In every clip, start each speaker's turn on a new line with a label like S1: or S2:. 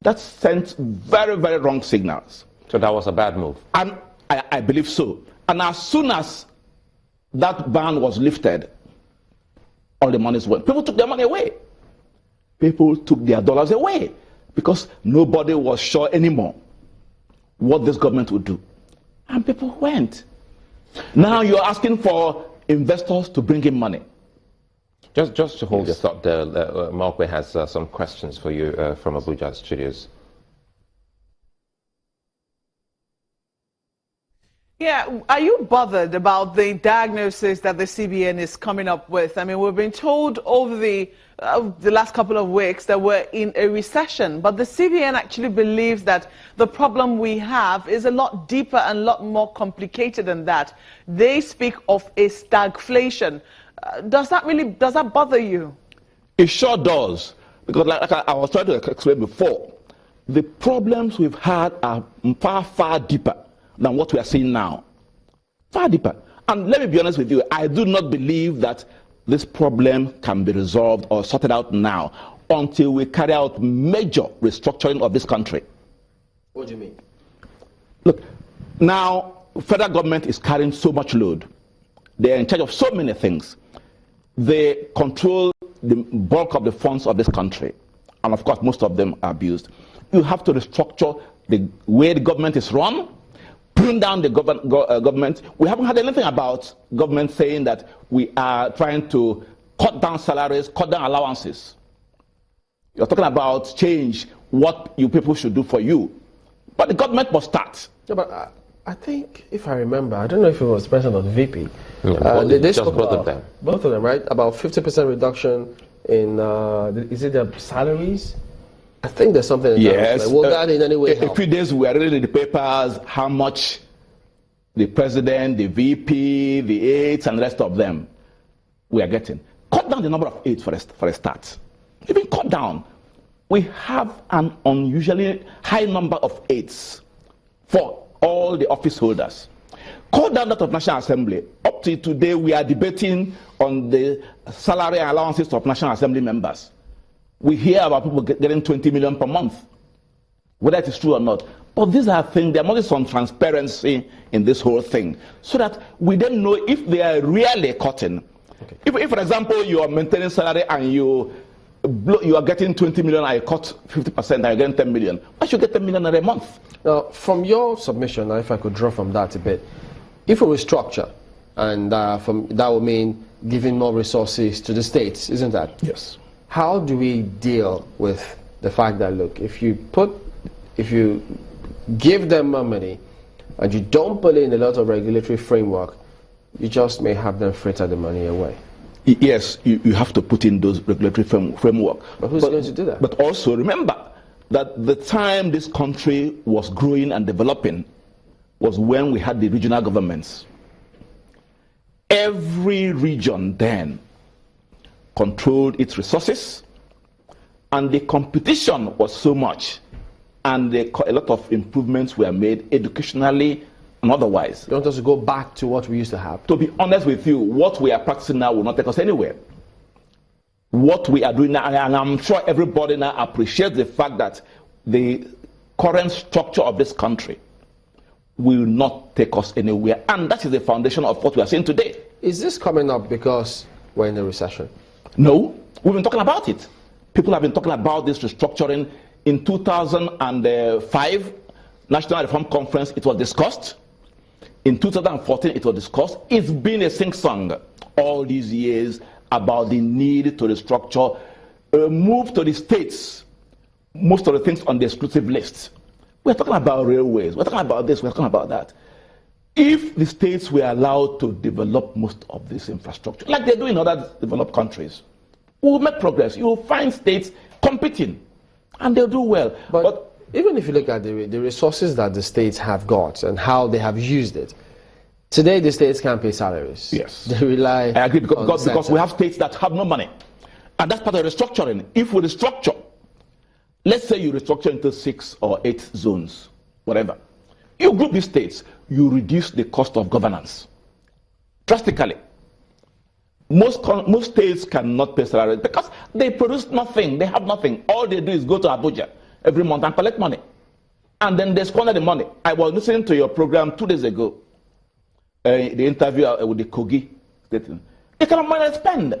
S1: That sent very, very wrong signals.
S2: So that was a bad move?
S1: And I believe so. And as soon as that ban was lifted, all the monies went. People took their money away. People took their dollars away because nobody was sure anymore what this government would do. And people went. Now you're asking for investors to bring in money.
S2: Just to hold your thought there, Malkwe has some questions for you from Abuja studios.
S3: Yeah, are you bothered about the diagnosis that the CBN is coming up with? I mean, we've been told over the last couple of weeks that we're in a recession, but the CBN actually believes that the problem we have is a lot deeper and a lot more complicated than that. They speak of a stagflation. Does that bother you?
S1: It sure does, because like I was trying to explain before, the problems we've had are far, far deeper than what we are seeing now. Far deeper. And let me be honest with you, I do not believe that this problem can be resolved or sorted out now until we carry out major restructuring of this country.
S4: What do you mean?
S1: Look, now federal government is carrying so much load. They're in charge of so many things. They control the bulk of the funds of this country. And of course, most of them are abused. You have to restructure the way the government is run, bring down the government. We haven't heard anything about government saying that we are trying to cut down salaries, cut down allowances. You're talking about change, what you people should do for you. But the government must start.
S4: Yeah, but I think, if I remember, I don't know if it was President or the VP.
S2: Yeah,
S4: they
S2: spoke
S4: both
S2: of them.
S4: Both of them, right? About 50% reduction in, is it their salaries? I think there's something in
S1: yes.
S4: that. Will that in any way help?
S1: A few days we are reading in the papers how much the president, the VP, the aides, and the rest of them we are getting. Cut down the number of aides for a start. Even cut down. We have an unusually high number of aides for all the office holders. Cut down that of National Assembly. Up to today, we are debating on the salary and allowances of National Assembly members. We hear about people getting 20 million per month, whether it is true or not. But these are things, there must be some transparency in this whole thing, so that we then know if they are really cutting. Okay. If, for example, you are maintaining salary and you are getting 20 million and you cut 50% and you're getting 10 million, why should you get 10 million a month?
S4: Now, from your submission, if I could draw from that a bit, if we restructure, and that would mean giving more resources to the states, isn't that?
S1: Yes.
S4: How do we deal with the fact that, look, if you give them more money and you don't put in a lot of regulatory framework, you just may have them fritter the money away?
S1: Yes, you have to put in those regulatory framework.
S4: But who's going to do that?
S1: But also remember that the time this country was growing and developing was when we had the regional governments. Every region then controlled its resources, and the competition was so much, and a lot of improvements were made educationally and otherwise.
S4: You want us to go back to what we used to have?
S1: To be honest with you, what we are practicing now will not take us anywhere. What we are doing now, and I'm sure everybody now appreciates the fact that the current structure of this country will not take us anywhere, and that is the foundation of what we are seeing today.
S4: Is this coming up because we're in a recession?
S1: No, we've been talking about it. People have been talking about this restructuring. In 2005, National Reform Conference, it was discussed. In 2014, it was discussed. It's been a sing-song all these years about the need to restructure, move to the states, most of the things on the exclusive list. We're talking about railways, we're talking about this, we're talking about that. If the states were allowed to develop most of this infrastructure, like they do in other developed countries, we will make progress. You will find states competing, and they'll do well.
S4: But even if you look at the resources that the states have got and how they have used it, today the states can't pay salaries.
S1: Yes.
S4: They rely
S1: I agree, because
S4: center.
S1: we have states that have no money. And that's part of restructuring. If we restructure, let's say you restructure into 6 or 8 zones, whatever. You group these states, you reduce the cost of governance drastically. Most states cannot pay salaries because they produce nothing, they have nothing. All they do is go to Abuja every month and collect money. And then they squander the money. I was listening to your program 2 days ago, the interview with the Kogi. They cannot money they spend.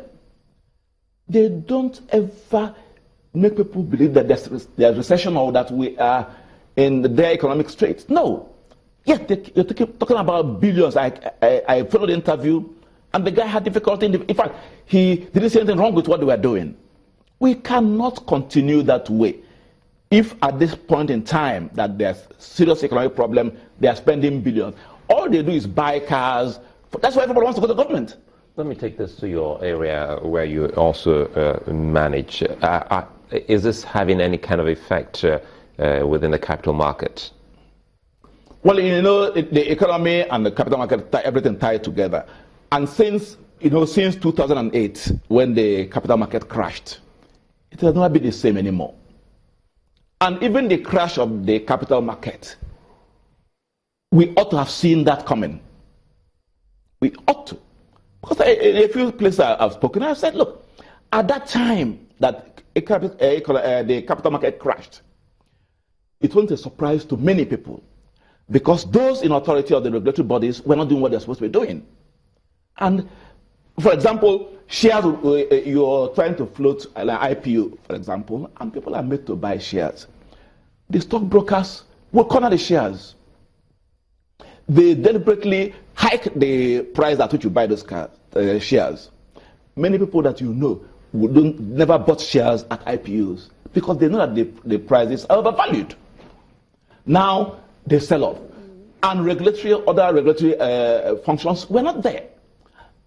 S1: They don't ever make people believe that there's recession or that we are in their economic straits. No. Yes, you're talking about billions. I followed the interview, and the guy had difficulty. In fact, he didn't see anything wrong with what they were doing. We cannot continue that way. If at this point in time that there's serious economic problem, they are spending billions. All they do is buy cars. That's why everybody wants to go to government.
S2: Let me take this to your area where you also manage. Is this having any kind of effect within the capital market?
S1: Well, the economy and the capital market, everything tied together. And since 2008, when the capital market crashed, it has not been the same anymore. And even the crash of the capital market, we ought to have seen that coming. We ought to. Because in a few places I've spoken, I've said, look, at that time that the capital market crashed, it wasn't a surprise to many people, because those in authority of the regulatory bodies were not doing what they're supposed to be doing. And, for example, shares, you're trying to float an IPO, for example, and people are made to buy shares. The stockbrokers will corner the shares. They deliberately hike the price at which you buy those shares. Many people that you know never bought shares at IPOs because they know that the prices are overvalued. Now they sell off. And other regulatory functions were not there.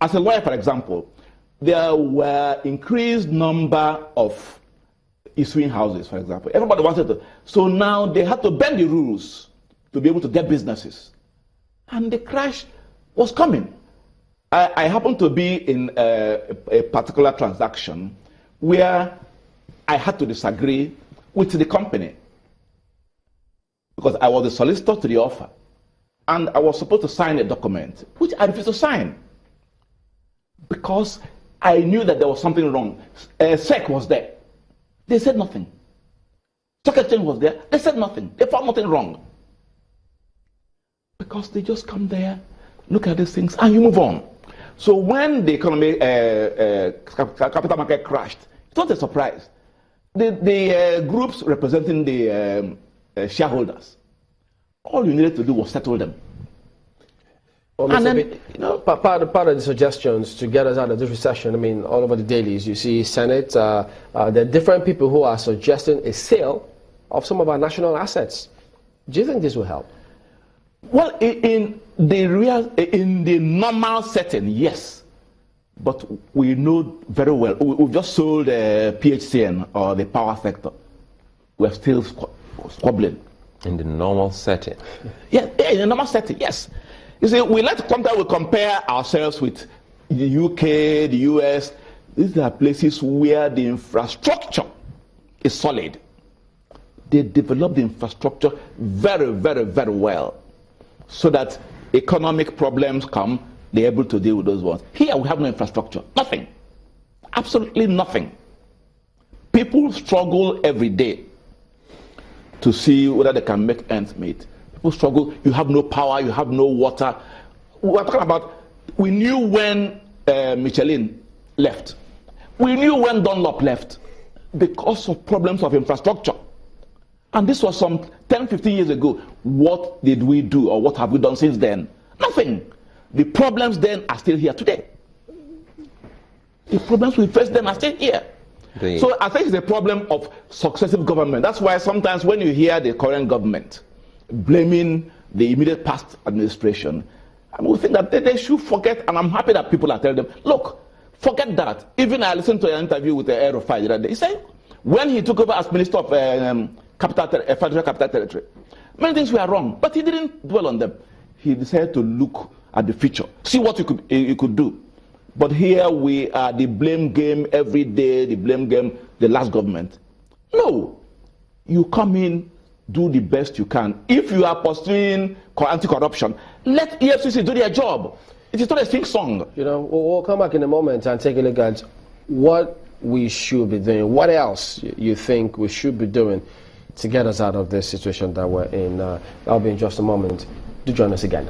S1: As a lawyer, for example, there were increased number of issuing houses, for example. Everybody wanted to. So now they had to bend the rules to be able to get businesses. And the crash was coming. I happened to be in a particular transaction where I had to disagree with the company because I was the solicitor to the offer. And I was supposed to sign a document, which I refused to sign because I knew that there was something wrong. SEC was there. They said nothing. Stock Exchange was there. They said nothing. They found nothing wrong. Because they just come there, look at these things, and you move on. So when the economy, capital market crashed, it was a surprise. The groups representing the shareholders, all you needed to do was settle them.
S4: Well, and then, part of the suggestions to get us out of this recession, I mean, all over the dailies, you see Senate, there are different people who are suggesting a sale of some of our national assets. Do you think this will help?
S1: Well, in the normal setting, yes. But we know very well, we've just sold PHCN or the power sector. We're still squabbling.
S2: In the normal setting?
S1: Yeah, in the normal setting, yes. You see, we like to compare ourselves with the UK, the US. These are places where the infrastructure is solid. They develop the infrastructure very, very, very well, so that economic problems come, they're able to deal with those ones. Here we have no infrastructure, nothing, absolutely nothing. People struggle every day to see whether they can make ends meet. People struggle, you have no power, you have no water. We're talking about, we knew when Michelin left. We knew when Dunlop left because of problems of infrastructure. And this was some 10, 15 years ago. What did we do, or what have we done since then? Nothing. The problems then are still here today. The problems we face then are still here. So I think it's a problem of successive government. That's why sometimes when you hear the current government blaming the immediate past administration, I mean, we think that they should forget, and I'm happy that people are telling them, look, forget that. Even I listened to an interview with the Aerofy the other day. He said, when he took over as Minister of Federal Capital Territory, many things were wrong, but he didn't dwell on them. He decided to look at the future, see what you could do. But here we are, the blame game every day, the blame game, the last government. No, you come in, do the best you can. If you are pursuing anti-corruption, let EFCC do their job. It is not a sing song.
S4: You know, we'll come back in a moment and take a look at what we should be doing. What else you think we should be doing to get us out of this situation that we're in. That'll be in just a moment. Do join us again.